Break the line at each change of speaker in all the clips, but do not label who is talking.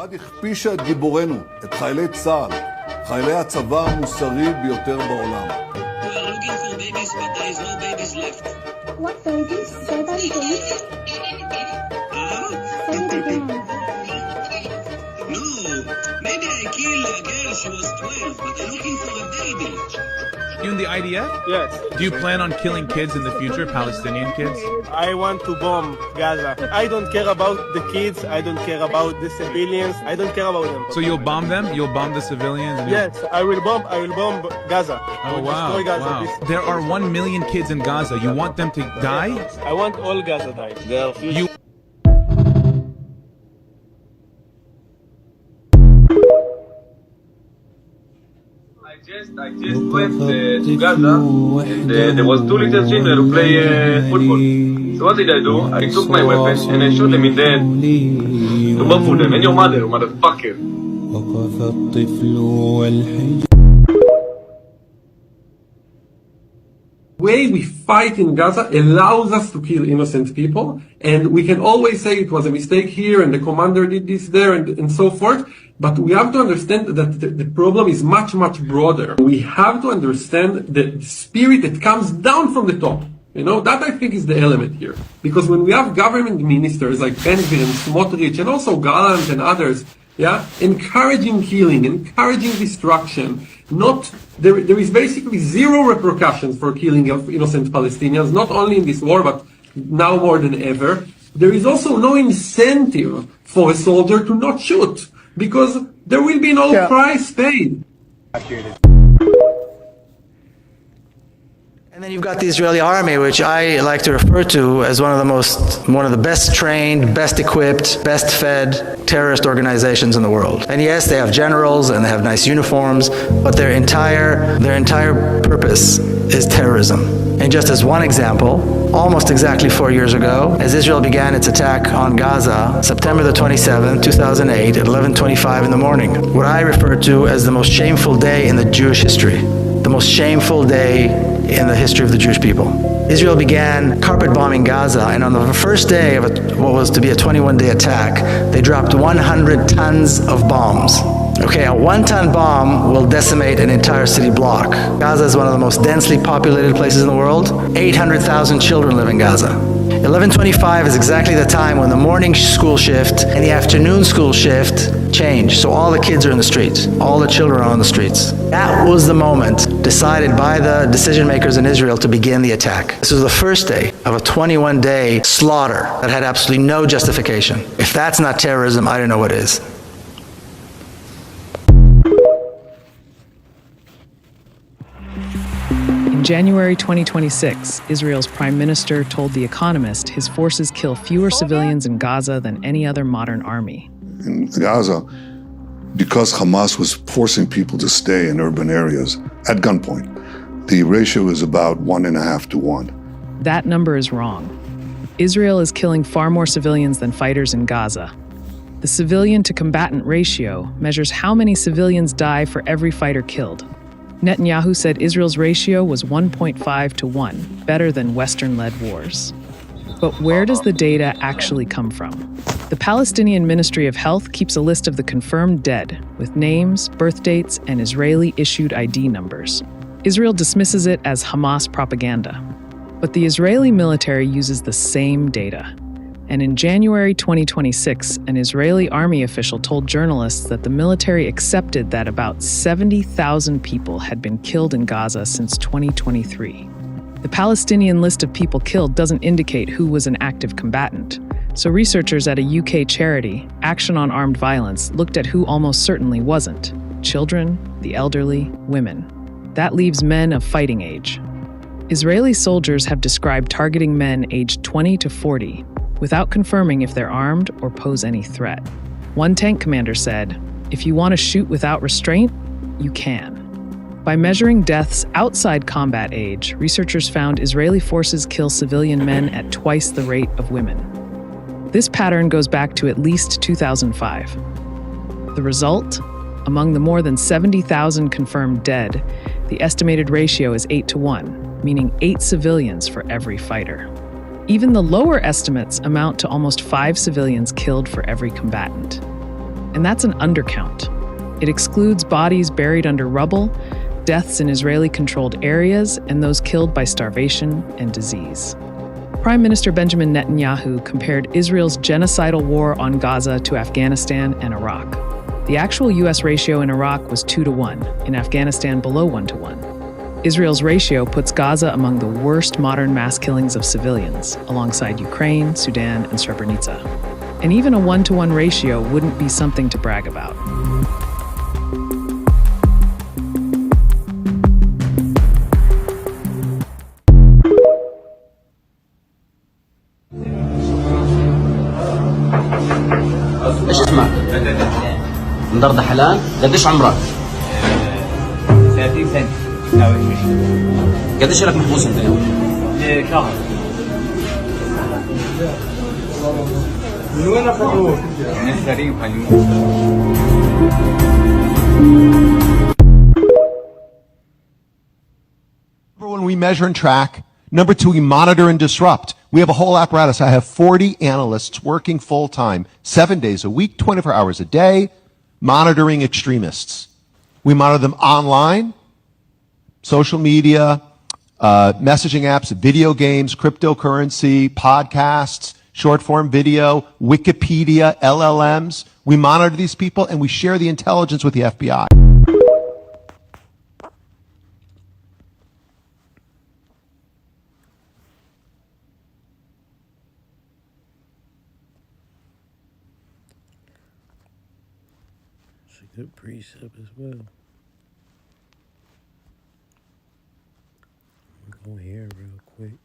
ערד הכפישה את גיבורנו, את חיילי צה"ל, חיילי הצבא המוסרי ביותר בעולם.
We are looking for babies, but there is no babies left.
What babies? Say that again. Say it again.
No, maybe I killed a girl, she was 12, but they're looking for a baby.
You in the IDF?
Yes.
Do you plan on killing kids in the future, Palestinian kids?
I want to bomb Gaza. I don't care about the kids. I don't care about the civilians. I don't care about them.
So you'll bomb them? You'll bomb the civilians? And
Yes, I will bomb Gaza. I
Oh,
will
wow.
destroy Gaza.
Wow.
This-
There are 1 million kids in Gaza. You want them to die?
I want all Gaza die. They are future.
You
I just went to Gaza and there was 2 little children who play football. So what did I do? I took my weapon and I shot them in the head to bomb for them. And your mother, motherfucker.
The way we fight in Gaza allows us to kill innocent people, and we can always say it was a mistake here and the commander did this there and so forth, but we have to understand that the problem is much, much broader. We have to understand the spirit that comes down from the top. You know, that I think is the element here. Because when we have government ministers like Ben-Gvir and Smotrich and also Gallant and others, encouraging killing, encouraging destruction, there is basically zero repercussions for killing of innocent Palestinians, not only in this war, but now more than ever. There is also no incentive for a soldier to not shoot, because there will be no price paid.
And then you've got the Israeli army, which I like to refer to as one of the best trained, best equipped, best fed terrorist organizations in the world. And yes, they have generals and they have nice uniforms, but their entire purpose is terrorism. And just as one example, almost exactly 4 years ago, as Israel began its attack on Gaza, September the 27th, 2008, at 11:25 in the morning, what I refer to as the most shameful day in the Jewish history, the most shameful day in the history of the Jewish people. Israel began carpet bombing Gaza, and on the first day of what was to be a 21-day attack, they dropped 100 tons of bombs. Okay, a 1-ton bomb will decimate an entire city block. Gaza is one of the most densely populated places in the world. 800,000 children live in Gaza. 11:25 is exactly the time when the morning school shift and the afternoon school shift change. So all the kids are in the streets. All the children are on the streets. That was the moment decided by the decision makers in Israel to begin the attack. This was the first day of a 21-day slaughter that had absolutely no justification. If that's not terrorism, I don't know what is.
In January 2026, Israel's prime minister told The Economist his forces kill fewer civilians in Gaza than any other modern army.
In Gaza, because Hamas was forcing people to stay in urban areas at gunpoint, the ratio is about 1.5 to 1.
That number is wrong. Israel is killing far more civilians than fighters in Gaza. The civilian-to-combatant ratio measures how many civilians die for every fighter killed. Netanyahu said Israel's ratio was 1.5 to 1, better than Western-led wars. But where does the data actually come from? The Palestinian Ministry of Health keeps a list of the confirmed dead, with names, birth dates, and Israeli-issued ID numbers. Israel dismisses it as Hamas propaganda. But the Israeli military uses the same data. And in January 2026, an Israeli army official told journalists that the military accepted that about 70,000 people had been killed in Gaza since 2023. The Palestinian list of people killed doesn't indicate who was an active combatant. So researchers at a UK charity, Action on Armed Violence, looked at who almost certainly wasn't: children, the elderly, women. That leaves men of fighting age. Israeli soldiers have described targeting men aged 20 to 40, without confirming if they're armed or pose any threat. One tank commander said, "If you want to shoot without restraint, you can." By measuring deaths outside combat age, researchers found Israeli forces kill civilian men at twice the rate of women. This pattern goes back to at least 2005. The result? Among the more than 70,000 confirmed dead, the estimated ratio is 8 to 1, meaning 8 civilians for every fighter. Even the lower estimates amount to almost 5 civilians killed for every combatant. And that's an undercount. It excludes bodies buried under rubble, deaths in Israeli-controlled areas, and those killed by starvation and disease. Prime Minister Benjamin Netanyahu compared Israel's genocidal war on Gaza to Afghanistan and Iraq. The actual U.S. ratio in Iraq was 2-1, in Afghanistan below 1-1. Israel's ratio puts Gaza among the worst modern mass killings of civilians, alongside Ukraine, Sudan, and Srebrenica. And even a 1-to-1 ratio wouldn't be something to brag about.
ايش اسمك؟ مدردة حلال؟ قديش عمرك؟
30 سنة.
قديش لك محبوس انت اليوم؟
شهر. من وين اخذوه؟ من الشريف
Number one, we measure and track. Number two, we monitor and disrupt. We have a whole apparatus. I have 40 analysts working full time, 7 days a week, 24 hours a day, monitoring extremists. We monitor them online, social media, messaging apps, video games, cryptocurrency, podcasts, short form video, Wikipedia, LLMs. We monitor these people and we share the intelligence with the FBI.
It's a good precept as well. I'm going here real quick.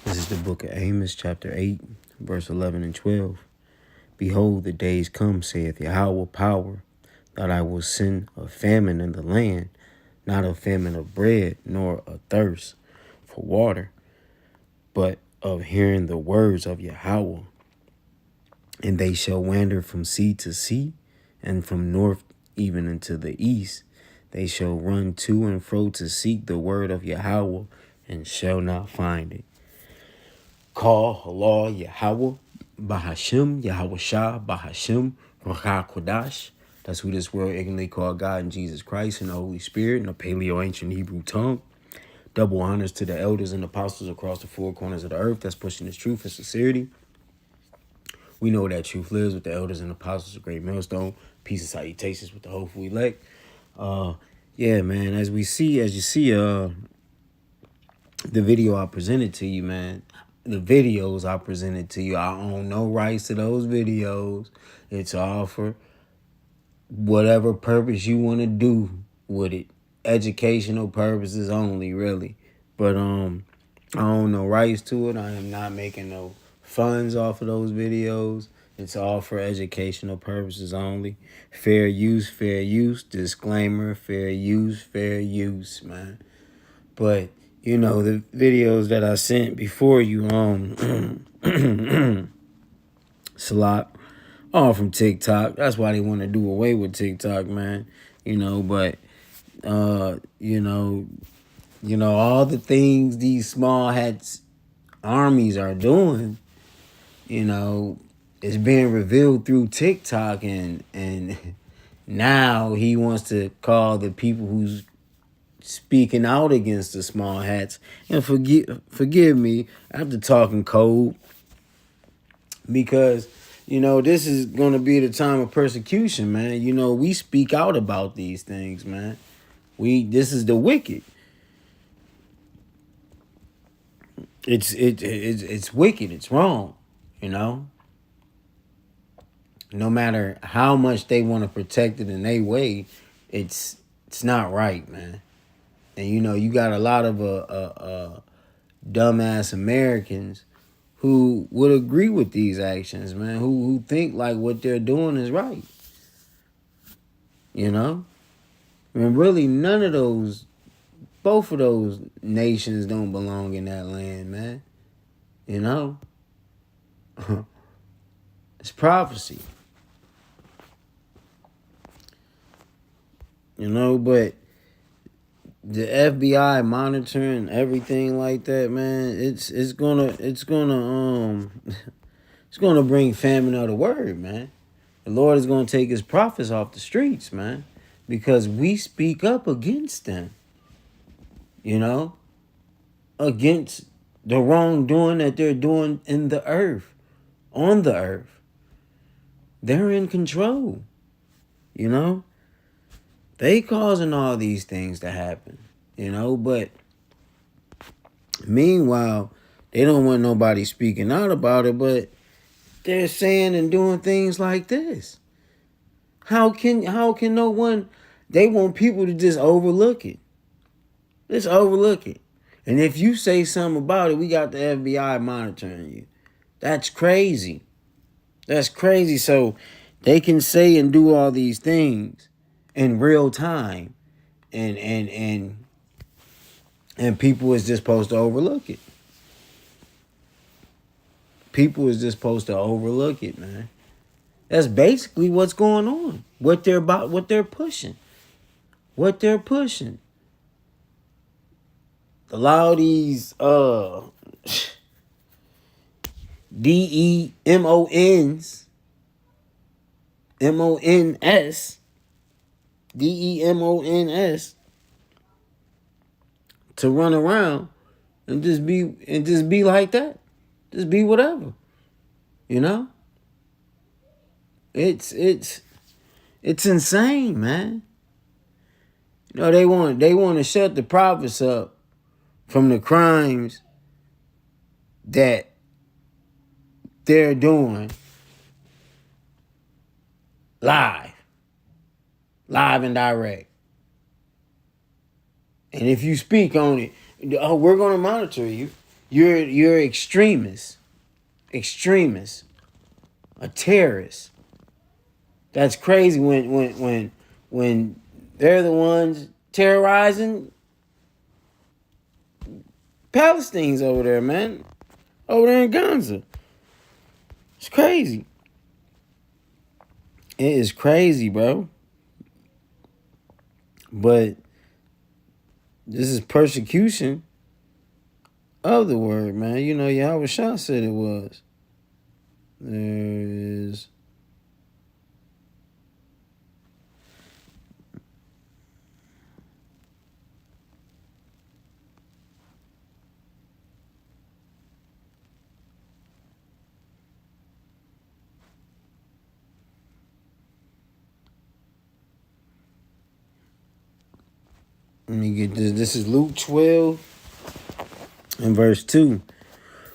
This is the book of Amos, chapter 8, verse 11 and 12. Behold, the days come, saith Yahweh power, that I will send a famine in the land, not a famine of bread, nor a thirst for water, but of hearing the words of Yahweh. And they shall wander from sea to sea, and from north even unto the east. They shall run to and fro to seek the word of Yahweh, and shall not find it. Call Allah Yahweh, Bahashim, Yahweh Shah, Bahashim, Ruach Kodash. That's who this world ignorantly call God and Jesus Christ and the Holy Spirit in the Paleo-Ancient Hebrew tongue. Double honors to the elders and apostles across the four corners of the earth that's pushing this truth and sincerity. We know that truth lives with the elders and apostles of Great Millstone. Peace and salutations with the hopeful elect. Yeah, man, as you see, the video I presented to you, man, the videos I presented to you, I own no rights to those videos. It's all for whatever purpose you want to do with it. Educational purposes only, really. But I own no rights to it. I am not making no funds off of those videos. It's all for educational purposes only. Fair use, fair use. Disclaimer, fair use, man. But, you know, the videos that I sent before you, Salat, all from TikTok. That's why they want to do away with TikTok, man. You know, but, you know, all the things these small hats armies are doing, you know, it's being revealed through TikTok, and now he wants to call the people who's speaking out against the small hats, and forgive me after talking code, because, you know, this is going to be the time of persecution, man. You know, we speak out about these things, man. This is the wicked. It's wicked. It's wrong, you know. No matter how much they want to protect it in their way, it's not right, man. And, you know, you got a lot of dumbass Americans who would agree with these actions, man, who think like what they're doing is right. You know? I mean, really, both of those nations don't belong in that land, man. You know? It's prophecy. You know, but the FBI monitoring everything like that, man, it's gonna It's going to bring famine of the word, man. The Lord is going to take his prophets off the streets, man, because we speak up against them, you know, against the wrongdoing that they're doing in the earth, on the earth. They're in control, you know. They causing all these things to happen, you know, but meanwhile, they don't want nobody speaking out about it, but they're saying and doing things like this. How can no one, they want people to just overlook it. Just overlook it. And if you say something about it, we got the FBI monitoring you. That's crazy. That's crazy. So they can say and do all these things in real time. And people is just supposed to overlook it. People is just supposed to overlook it, man. That's basically what's going on. What they're about, what they're pushing. What they're pushing. Allow these DEMONs, DEMONS to run around and just be like that. Just be whatever. You know? It's insane, man. You know, they want to shut the prophets up from the crimes that they're doing live and direct. And if you speak on it, oh, we're going to monitor you. You're extremist, a terrorist. That's crazy when they're the ones terrorizing Palestinians over there, man. Over there in Gaza. It's crazy. It is crazy, bro. But this is persecution of the word, man. You know, Yahweh Shah said it was. There is... Let me get this. This is Luke 12 and verse 2.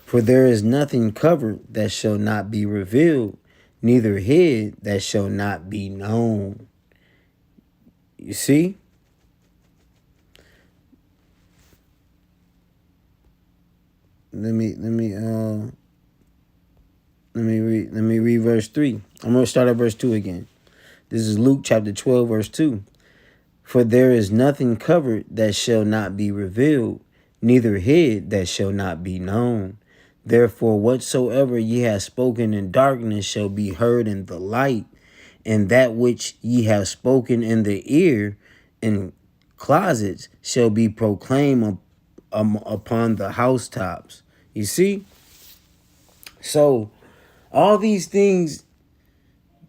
For there is nothing covered that shall not be revealed, neither hid that shall not be known. You see? Let me read verse 3. I'm going to start at verse 2 again. This is Luke chapter 12, verse 2. For there is nothing covered that shall not be revealed, neither hid that shall not be known. Therefore, whatsoever ye have spoken in darkness shall be heard in the light, and that which ye have spoken in the ear in closets shall be proclaimed upon the housetops. You see? So, all these things,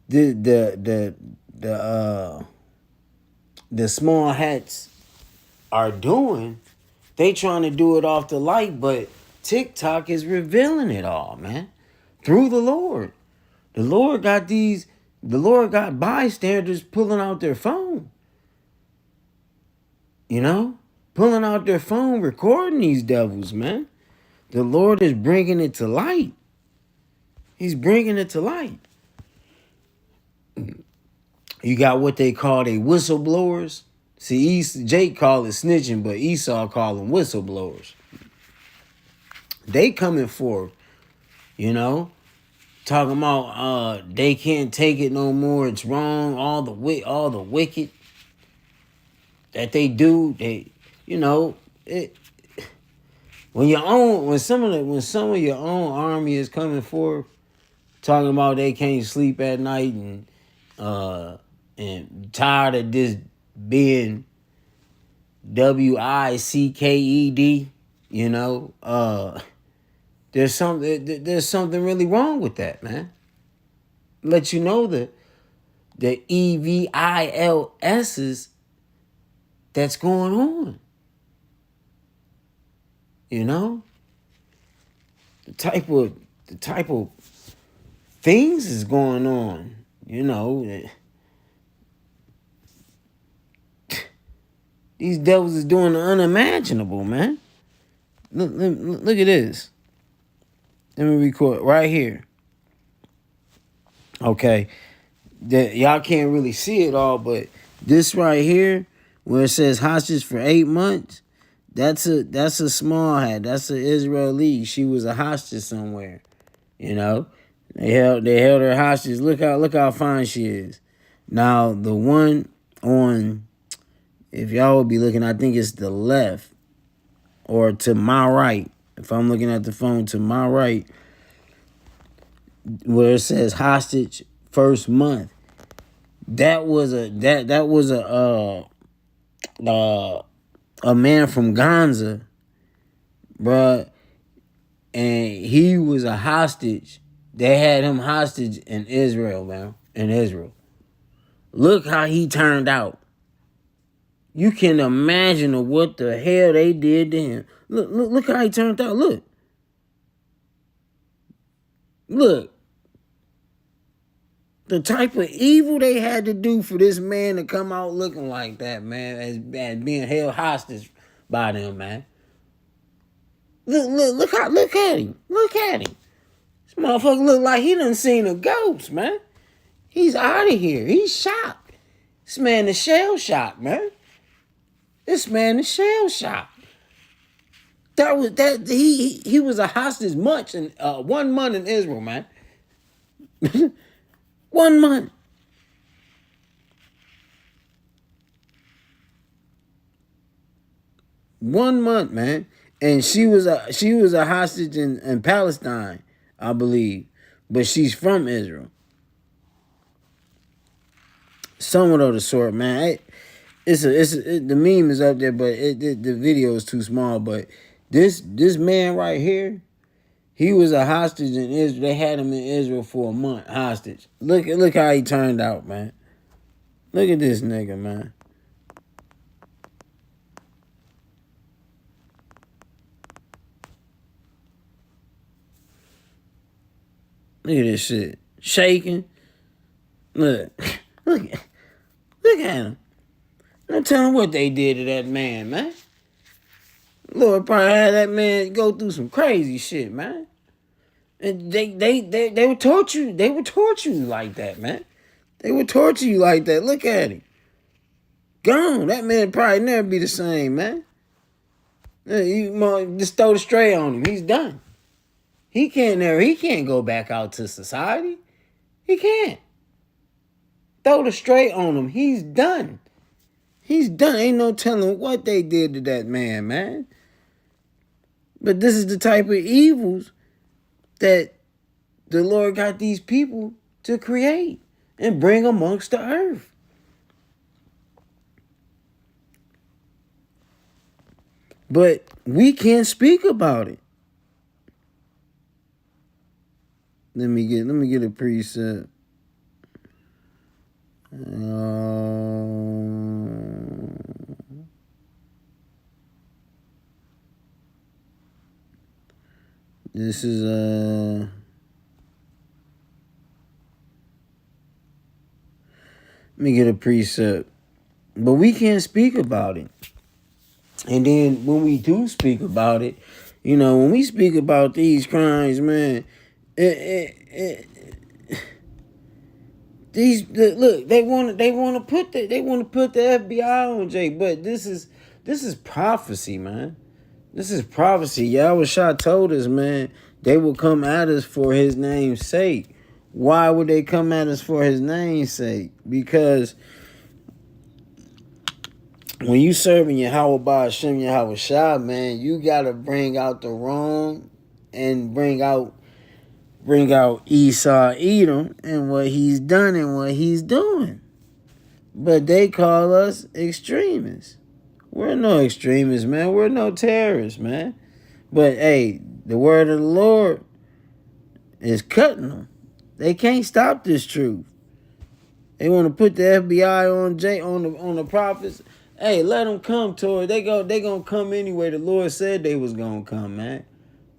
the small hats are doing, they trying to do it off the light, but TikTok is revealing it all, man. Through the Lord. The Lord got bystanders pulling out their phone. You know? Pulling out their phone, recording these devils, man. The Lord is bringing it to light. He's bringing it to light. You got what they call they whistleblowers. See, Jake call it snitching, but Esau call them whistleblowers. They coming forth, you know, talking about they can't take it no more. It's wrong. All the wicked that they do. They, you know, it. When some of your own army is coming forth, talking about they can't sleep at night and tired of this being WICKED, you know, there's something really wrong with that, man. Let you know the EVILS's that's going on. You know? The type of things is going on. You know. These devils is doing the unimaginable, man. Look at this. Let me record right here. Okay. Y'all can't really see it all, but this right here, where it says hostage for 8 months, that's a small hat. That's an Israeli. She was a hostage somewhere. You know? They held her hostage. Look how fine she is. Now the one on, if y'all would be looking, I think it's the left or to my right. If I'm looking at the phone to my right, where it says hostage first month, that was a man from Gaza, bruh, and he was a hostage. They had him hostage in Israel, man. In Israel. Look how he turned out. You can imagine what the hell they did to him. Look how he turned out. Look. The type of evil they had to do for this man to come out looking like that, man, as being held hostage by them, man. Look at him. Look at him. This motherfucker look like he done seen a ghost, man. He's out of here. He's shocked. This man is shell shocked, man. This man is shell shocked. He was a hostage much in 1 month in Israel, man. 1 month. One month, man. And she was a hostage in Palestine, I believe. But she's from Israel. Somewhat of the sort, man. The meme is up there, but the video is too small. But this man right here, he was a hostage in Israel. They had him in Israel for a month, hostage. Look how he turned out, man. Look at this nigga, man. Look at this shit. Shaking. Look at him. I'm telling what they did to that man, man. Lord probably had that man go through some crazy shit, man. And they would torture you. They would torture you like that, man. They would torture you like that. Look at him. Gone. That man probably never be the same, man. You just throw the stray on him. He's done. He can't go back out to society. He can't. Throw the straight on him. He's done. He's done. Ain't no telling what they did to that man, man. But this is the type of evils that the Lord got these people to create and bring amongst the earth. But we can't speak about it. Let me get a preset. This is let me get a precept. But we can't speak about it. And then when we do speak about it, you know, when we speak about these crimes, man, look, they want to put the FBI on Jay, but this is prophecy, man. This is prophecy. Yahweh told us, man, they will come at us for his name's sake. Why would they come at us for his name's sake? Because when you serving Yahweh by Hashem Yahweh Shah, man, you gotta bring out the wrong and bring out Esau Edom and what he's done and what he's doing. But they call us extremists. We're no extremists, man. We're no terrorists, man. But hey, the word of the Lord is cutting them. They can't stop this truth. They want to put the FBI on the prophets. Hey, let them come toward. They gonna come anyway. The Lord said they was gonna come, man.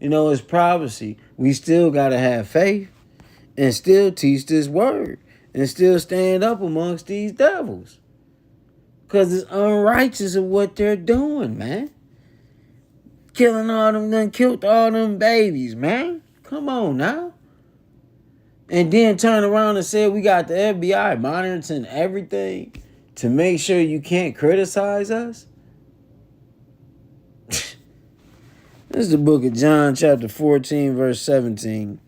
You know, it's prophecy. We still gotta have faith and still teach this word and still stand up amongst these devils. Cause it's unrighteous of what they're doing, man. Killing all them, done killed all them babies, man. Come on now. And then turn around and say we got the FBI monitoring everything to make sure you can't criticize us. This is the book of John, chapter 14, verse 17.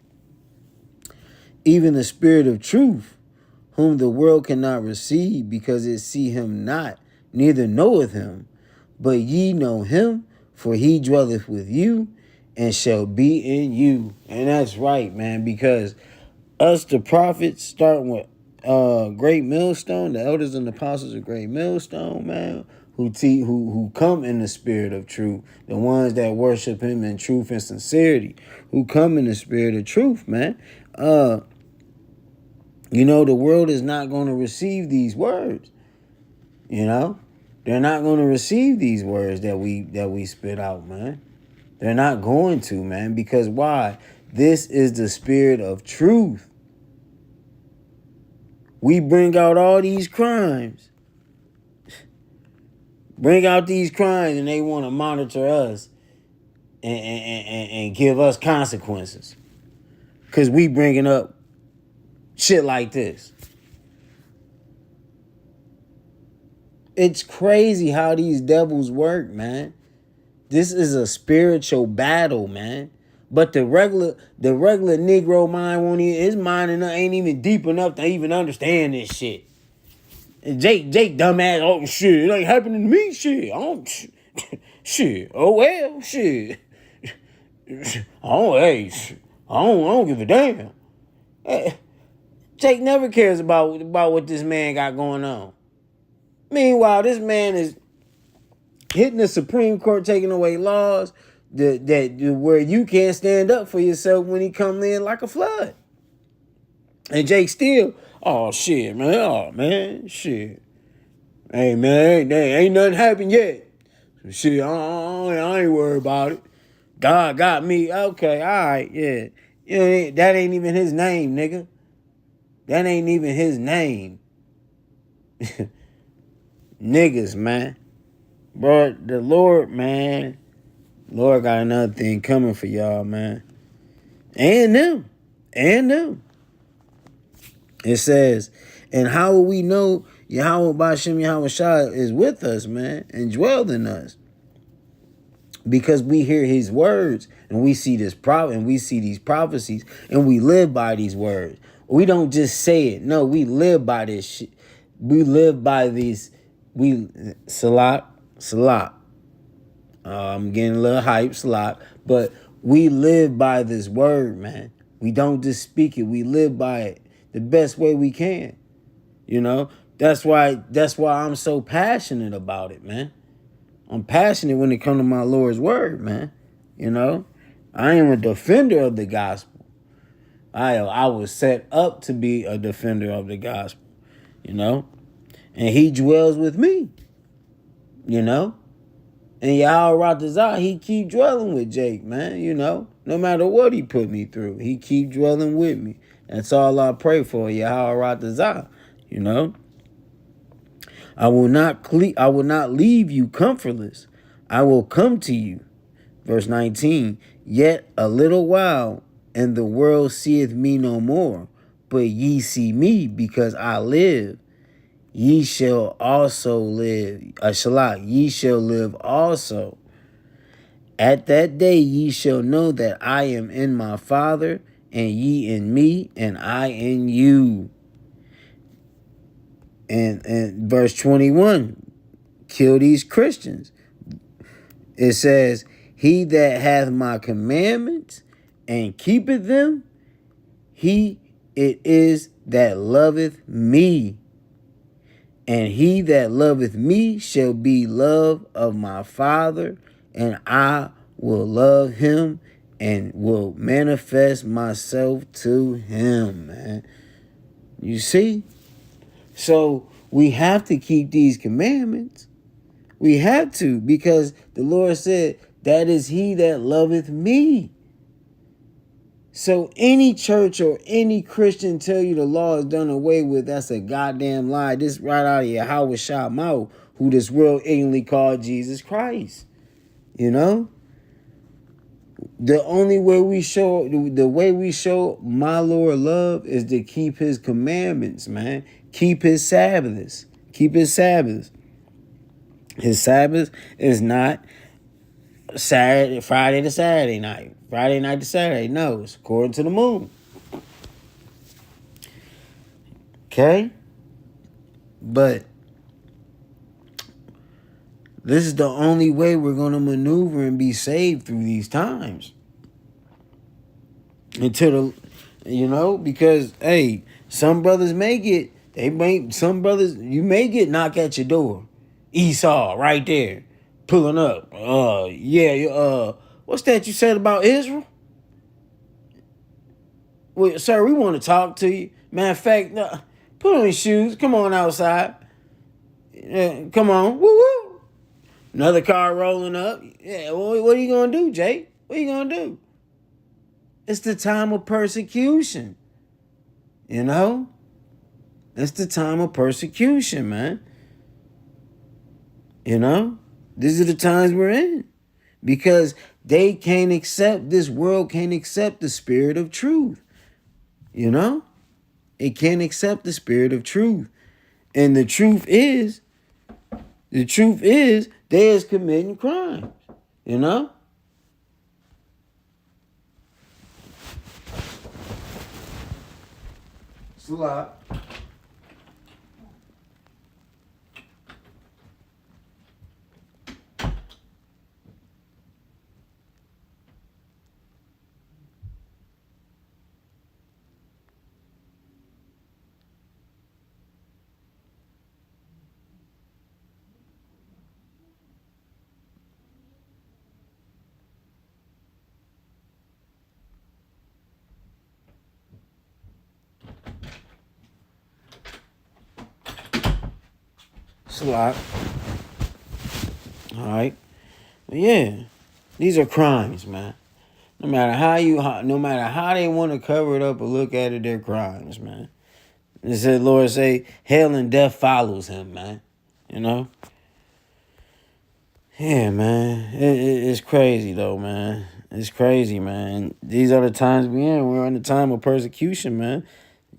Even the Spirit of truth, whom the world cannot receive, because it see him not, neither knoweth him. But ye know him, for he dwelleth with you, and shall be in you. And that's right, man, because us, the prophets, starting with Great Millstone, the elders and apostles of Great Millstone, man, who come in the spirit of truth, the ones that worship him in truth and sincerity, who come in the spirit of truth, man. You know, the world is not going to receive these words. You know, they're not going to receive these words that we spit out, man. They're not going to, man, because why? This is the spirit of truth. We bring out all these crimes. Bring out these crimes and they want to monitor us and give us consequences. Because we bringing up shit like this. It's crazy how these devils work, man. This is a spiritual battle, man. But the regular Negro mind won't even, his mind ain't even deep enough to even understand this shit. And Jake dumbass, oh shit, it ain't happening to me, shit. Shit, oh well, shit. I don't give a damn. Hey, Jake never cares about what this man got going on. Meanwhile, this man is hitting the Supreme Court, taking away laws that where you can't stand up for yourself when he comes in like a flood. And Jake still, oh shit, man, shit. Hey man, ain't nothing happened yet. Shit, I ain't worried about it. God got me. Okay, all right, yeah. That ain't even his name, nigga. That ain't even his name. Niggas, man. Bro, the Lord, man. Lord got another thing coming for y'all, man. And them. It says, and how will we know Yahweh Bashem Yahweh Shai is with us, man, and dwell in us? Because we hear his words and we see this and we see these prophecies and we live by these words. We don't just say it. No, we live by this shit. We live by these. Salat. I'm getting a little hype, Salat. But we live by this word, man. We don't just speak it. We live by it the best way we can. You know? That's why I'm so passionate about it, man. I'm passionate when it comes to my Lord's word, man. You know? I am a defender of the gospel. I was set up to be a defender of the gospel. You know? And he dwells with me. You know? And Yahweh Ratazah, he keep dwelling with Jake, man. You know? No matter what he put me through, he keep dwelling with me. That's all I pray for, Yahweh Ratazah. You know? I will not leave you comfortless. I will come to you. Verse 19. Yet a little while, and the world seeth me no more. But ye see me, because I live. Ye shall also live. Shalak, ye shall live also. At that day ye shall know that I am in my Father, and ye in me, and I in you. And verse 21, kill these Christians. It says, he that hath my commandments and keepeth them, he it is that loveth me. And he that loveth me shall be loved of my Father, and I will love him and will manifest myself to him, man. You see? So we have to keep these commandments. We have to, because the Lord said, that is he that loveth me. So any church or any Christian tell you the law is done away with, that's a goddamn lie. This right out of Yahweh Shah mouth, who this world ignorantly called Jesus Christ. You know? The only way we show, the way we show my Lord love is to keep his commandments, man. Keep his Sabbaths. Keep his Sabbaths. His Sabbath is not Friday to Saturday night. Friday night to Saturday. No, it's according to the moon. Okay? But this is the only way we're going to maneuver and be saved through these times. Until because, hey, some brothers some brothers, you may get knocked at your door. Esau, right there, pulling up. What's that you said about Israel? Well, sir, we want to talk to you. Matter of fact, no, put on your shoes. Come on outside. Come on. Woo woo. Another car rolling up. Yeah, what are you going to do, Jay? What are you going to do? It's the time of persecution. You know? It's the time of persecution, man. You know? These are the times we're in. Because they can't accept, this world can't accept the spirit of truth. You know? It can't accept the spirit of truth. And the truth is, they is committing crimes. You know? It's a lot. It's a lot. All right. But yeah, these are crimes, man. No matter how they want to cover it up or look at it, they're crimes, man. It said, Lord say, hell and death follows him, man. You know? Yeah, man. It's crazy, though, man. It's crazy, man. These are the times we're in. We're in the time of persecution, man.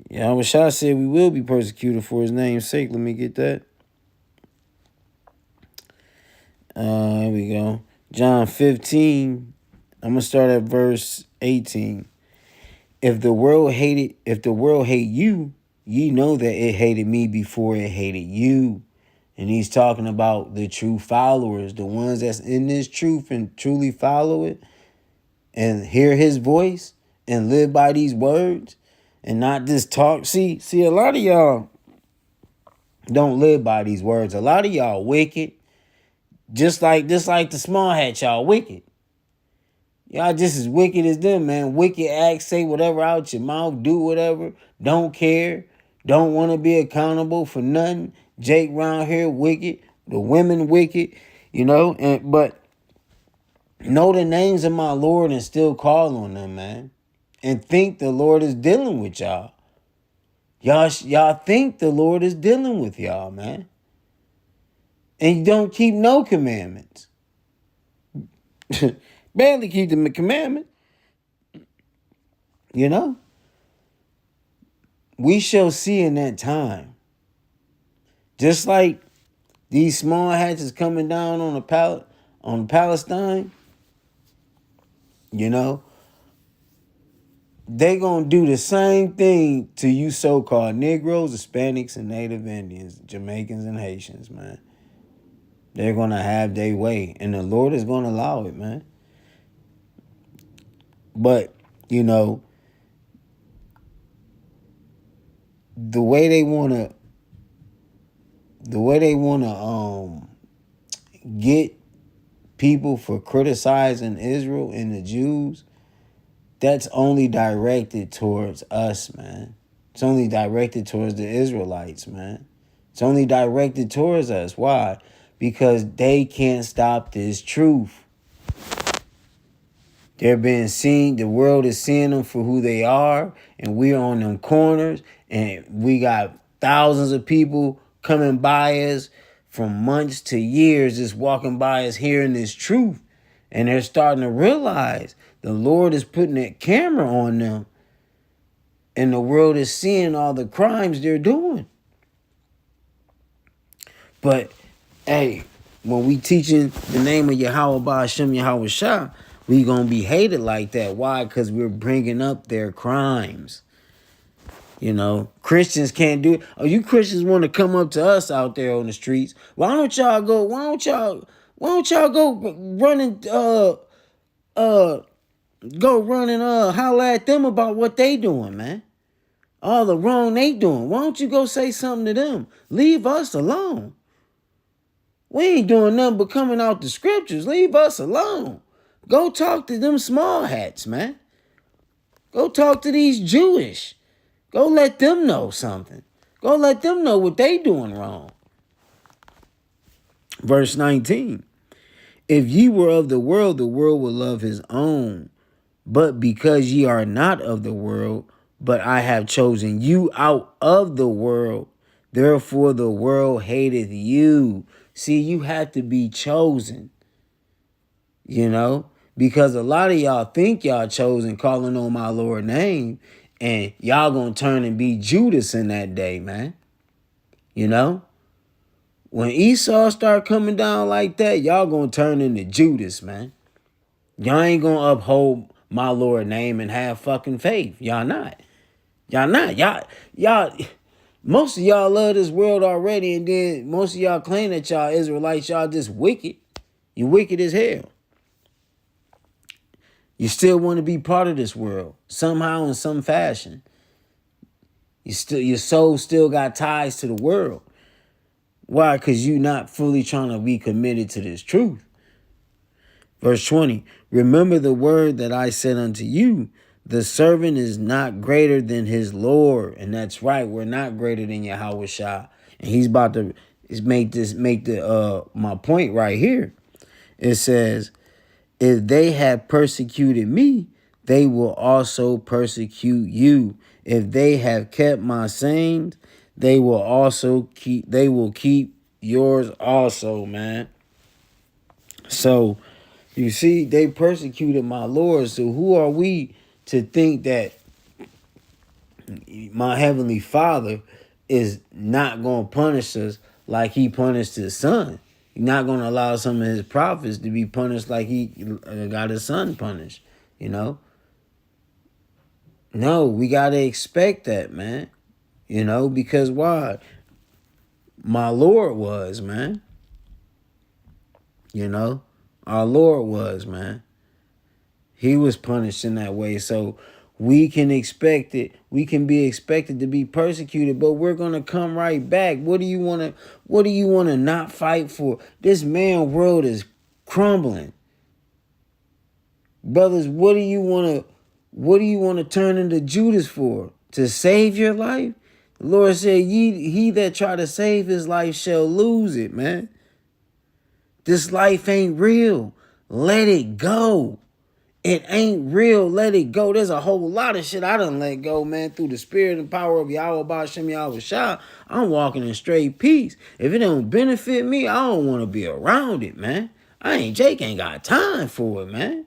Yahweh Shah said we will be persecuted for his name's sake. Let me get that. Here we go. John 15. I'm going to start at verse 18. If the world hate you, ye know that it hated me before it hated you. And he's talking about the true followers, the ones that's in this truth and truly follow it and hear his voice and live by these words and not just talk. See, a lot of y'all don't live by these words. A lot of y'all wicked. Just like the small hat, y'all wicked. Y'all just as wicked as them, man. Wicked act, say whatever out your mouth, do whatever, don't care, don't want to be accountable for nothing. Jake round here wicked, the women wicked, but know the names of my Lord and still call on them, man. And think the Lord is dealing with y'all. Y'all think the Lord is dealing with y'all, man. And you don't keep no commandments. Barely keep the commandment. You know? We shall see in that time. Just like these small hats coming down on Palestine, they gonna do the same thing to you so-called Negroes, Hispanics, and Native Indians, Jamaicans, and Haitians, man. They're going to have their way. And the Lord is going to allow it, man. But, the way they want to get people for criticizing Israel and the Jews, that's only directed towards us, man. It's only directed towards the Israelites, man. It's only directed towards us. Why? Because they can't stop this truth. They're being seen, the world is seeing them for who they are, and we're on them corners, and we got thousands of people coming by us from months to years, just walking by us hearing this truth. And they're starting to realize the Lord is putting that camera on them, and the world is seeing all the crimes they're doing. But, hey, when we teaching the name of Yahweh Ba'ashem Yahweh Shah, we gonna be hated like that. Why? Because we're bringing up their crimes. You know, Christians can't do it. Oh, you Christians want to come up to us out there on the streets? Why don't y'all go run and holler at them about what they doing, man? All the wrong they doing. Why don't you go say something to them? Leave us alone. We ain't doing nothing but coming out the scriptures. Leave us alone. Go talk to them small hats, man. Go talk to these Jewish. Go let them know something. Go let them know what they doing wrong. Verse 19. If ye were of the world would love his own. But because ye are not of the world, but I have chosen you out of the world, therefore the world hateth you. See, you have to be chosen. You know? Because a lot of y'all think y'all chosen calling on my Lord name, and y'all gonna turn and be Judas in that day, man. You know? When Esau start coming down like that, y'all gonna turn into Judas, man. Y'all ain't gonna uphold my Lord name and have fucking faith. Y'all not. Y'all not. Y'all, most of y'all love this world already, and then most of y'all claim that y'all Israelites, y'all just wicked. You wicked as hell. You still want to be part of this world somehow in some fashion. Your soul still got ties to the world. Why? Because you're not fully trying to be committed to this truth. Verse 20, remember the word that I said unto you, the servant is not greater than his Lord. And that's right. We're not greater than Yahweh Shah. And he's about to make my point right here. It says, if they have persecuted me, they will also persecute you. If they have kept my sayings, they will keep yours also, man. So you see, they persecuted my Lord. So who are we to think that my Heavenly Father is not going to punish us like he punished his son? He's not going to allow some of his prophets to be punished like he got his son punished, you know? No, we got to expect that, man. You know, because why? My Lord was, man. You know? Our Lord was, man. He was punished in that way. So we can expect it. We can be expected to be persecuted, but we're going to come right back. What do you want to not fight for? This man world is crumbling. Brothers, what do you want to turn into Judas for? To save your life? The Lord said, he that try to save his life shall lose it, man. This life ain't real. Let it go. It ain't real. Let it go. There's a whole lot of shit I done let go, man, through the spirit and power of Yahweh Ba'ashem Yahweh Shah. I'm walking in straight peace. If it don't benefit me, I don't want to be around it, man. Jake ain't got time for it, man.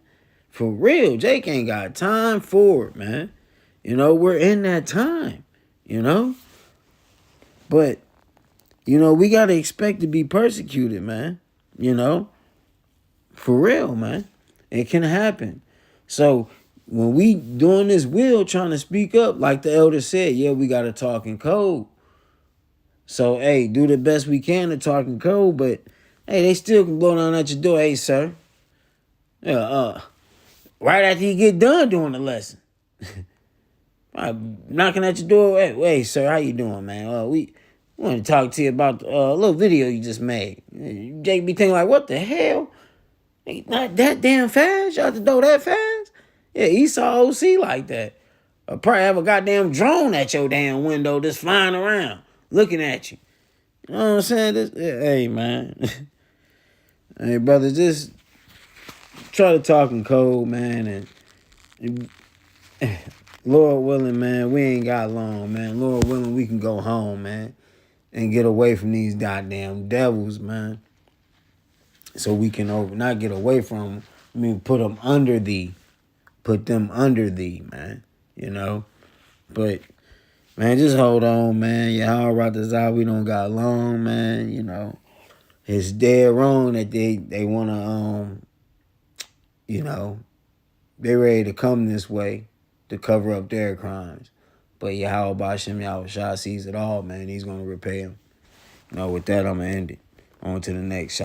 For real, Jake ain't got time for it, man. You know, we're in that time, you know. But, you know, we got to expect to be persecuted, man. You know, for real, man. It can happen. So when we doing this will, trying to speak up, like the elder said, yeah, we got to talk in code. So, hey, do the best we can to talk in code, but, hey, they still can blow down at your door. Hey, sir. Yeah, right after you get done doing the lesson. Knocking at your door. Hey, sir, how you doing, man? We want to talk to you about a little video you just made. Jake be thinking like, what the hell? Ain't not that damn fast. Y'all have to go that fast? Yeah, Esau OC like that. Or probably have a goddamn drone at your damn window just flying around, looking at you. You know what I'm saying? Hey, man. Hey, brother, just try to talk in code, man. And Lord willing, man, we ain't got long, man. Lord willing, we can go home, man, and get away from these goddamn devils, man. So we can not get away from them. I mean, put them under thee. Put them under thee, man. You know? But, man, just hold on, man. Y'all right this out. We don't got long, man. You know? It's dead wrong that they want to, you know, they ready to come this way to cover up their crimes. But Yahweh Bashem Yahushua sees it all, man. He's going to repay them. You know, with that, I'm going to end it. On to the next shot.